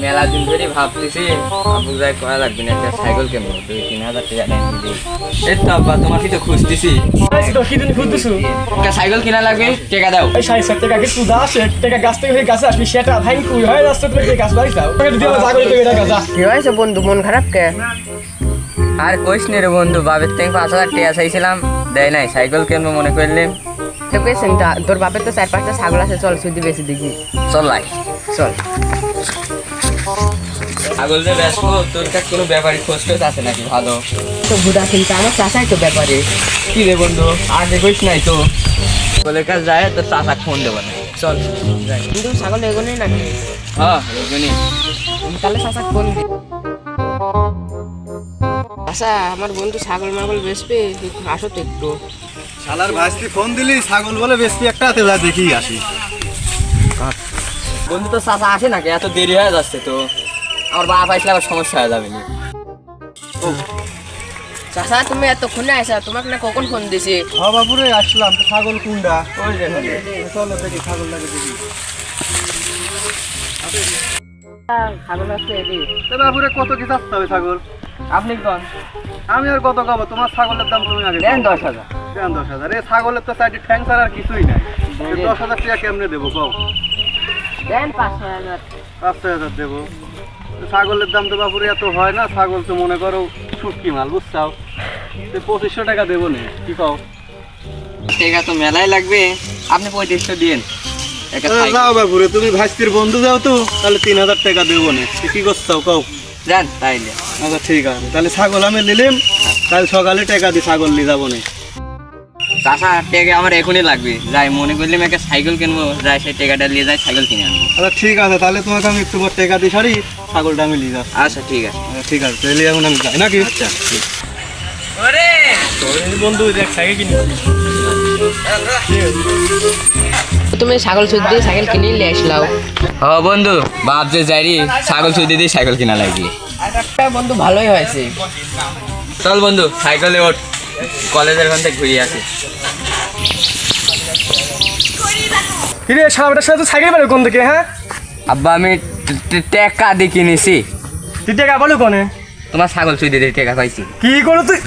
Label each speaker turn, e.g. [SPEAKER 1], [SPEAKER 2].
[SPEAKER 1] মেলা দিন ধরে ভাবতেছি আবু যাই করা লাগবে না, একটা সাইকেল কেন 2-3 হাজার টাকা দেন দিদি। এই তো আব্বা তোমাকে তো খুঁজতেছি,
[SPEAKER 2] কি দিন খুঁজতেছো?
[SPEAKER 1] একটা সাইকেল কিনা লাগবে, টাকা দাও।
[SPEAKER 2] এই 60 টাকা কি তুই দাস? টাকা গাছ থেকে হয়ে গাছে আসবি, সেটা ভাই কুই হয় রাস্তা থেকে গাছ বাড়ি যাও, তোকে দিয়ে আমার জাগরি থেকে টাকা যা।
[SPEAKER 3] কি হয়েছে বন্ধু, মন খারাপ কে?
[SPEAKER 1] আর কইস নে রে বন্ধু, বাপের থেকে 5,000 টাকা চাইছিলাম, দেয় নাই, সাইকেল কিনবো মনে করলাম।
[SPEAKER 3] তো পেয়েছেন তোর বাপের তো 4-5টা ছাগল আছে, চল সুদি বেশি দেখি।
[SPEAKER 1] চল লাই
[SPEAKER 3] চল।
[SPEAKER 1] ছাগল যে ব্যস্ত, তোর কাছে কোনো ব্যাপারী খোঁজ টোজ আছে নাকি ভালো?
[SPEAKER 3] তো বুড়া কিন্তু আমার চাষাই তো ব্যাপারে।
[SPEAKER 1] কি রে বন্ধু, আগে কইস নাই তো, ছাগলের কাছে যায় তো চাচা ফোন দেবো না, চল যাই।
[SPEAKER 3] কিন্তু ছাগল এগোনেই নাকি?
[SPEAKER 1] হ্যাঁ এগুনি।
[SPEAKER 3] তাহলে চাষা ফোন দি। আচ্ছা, আমার বন্ধু ছাগল মাগল বেচবে, আসো তো একটু।
[SPEAKER 4] শালার ভাইস্তি ফোন দিলি, ছাগল বলে বেশি একটা হাতে যা দেখি আসি।
[SPEAKER 1] বন্ধু তো চাচা আসে নাকি, এত দেরি হয়ে যাচ্ছে তো, আমার বাপ আসলে আবার সমস্যা হয়ে যাবে না।
[SPEAKER 3] চাষা তুমি এতক্ষণে আসা, তোমাকে না কখন ফোন দিছি?
[SPEAKER 4] হ্যাঁ বাবুরে আসলাম, তো ছাগল কুন্ডা
[SPEAKER 1] ওই দেখো
[SPEAKER 4] চলো দেখি ছাগলটাকে দেখি।
[SPEAKER 3] ছাগল আছে এদি।
[SPEAKER 4] তো বাবুরে কত কি চাচ্ছে হবে ছাগল?
[SPEAKER 1] আপনি কোন
[SPEAKER 4] আমি আর কত খাবো, তোমার ছাগলের দাম তুমি আগে
[SPEAKER 1] দেন
[SPEAKER 4] কও।
[SPEAKER 1] 10,000।
[SPEAKER 4] দেন 10,000। এই ছাগলের তো সাইডে ঠ্যাং ছাড়া আর কিছুই নাই, 10,000 টাকা কেমনে দেবো কও?
[SPEAKER 3] দেন 5,000।
[SPEAKER 4] 5,000 দেবো। তো ছাগলের দাম তো বাবুরে এত হয় না, ছাগল তো মনে করো শুটকি মাল, বুঝছাও? তো 2,500 টাকা দেবো নে, কি কও?
[SPEAKER 1] টাকা তো মেলাই লাগবে, আপনি 3500 দিন।
[SPEAKER 4] যাও বাবুরে, তুমি ভাইস্তির বন্ধু যাও তো, তাহলে 3,000 টাকা দেবো নে, কি করছাও কও?
[SPEAKER 1] দেন তাইলে।
[SPEAKER 4] আচ্ছা ঠিক আছে, তাহলে ছাগল আমি নিলাম, কাল সকালে টাকা দিয়ে ছাগল নিয়ে যাবো না।
[SPEAKER 1] চাচা টাকা আমার এখনই লাগবে, যাই মনে করলাম একটা সাইকেল কিনবো, যাই সেই টাকাটা নিয়ে যাই সাইকেল কিনে আনবো।
[SPEAKER 4] আচ্ছা ঠিক আছে, তাহলে তোমাকে আমি একটু পর টাকা দিয়ে সারি, ছাগলটা আমি নিয়ে যাচ্ছি।
[SPEAKER 1] আচ্ছা ঠিক আছে।
[SPEAKER 4] আচ্ছা ঠিক আছে, তাহলে এখন আমি যাই নাকি?
[SPEAKER 1] আচ্ছা
[SPEAKER 2] ওরে বন্ধু দেখ সাইকেল কিনে।
[SPEAKER 3] তুমি ছাগল সুদ দিয়ে সাইকেল কিনে নিয়ে আসলাও।
[SPEAKER 1] ও বন্ধু, বাপ যে যাই ছাগল চুদি দিয়ে সাইকেল কিনা লাগবে।
[SPEAKER 3] একটা বন্ধু ভালোই হয়েছে।
[SPEAKER 1] চল বন্ধু সাইকেলে ওঠ, কলেজের ওখান থেকে ঘুরিয়ে আসি।
[SPEAKER 2] কিরে সামনের সাথে সাইকেল পারে কোন থেকে? হ্যাঁ
[SPEAKER 1] আব্বা আমি টাকা দিয়ে কিনেছি,
[SPEAKER 2] তুই টাকা বলো কোনে?
[SPEAKER 1] তোমার ছাগল চুদি দিয়ে টাকা পাইছি।
[SPEAKER 2] কি করো তুই?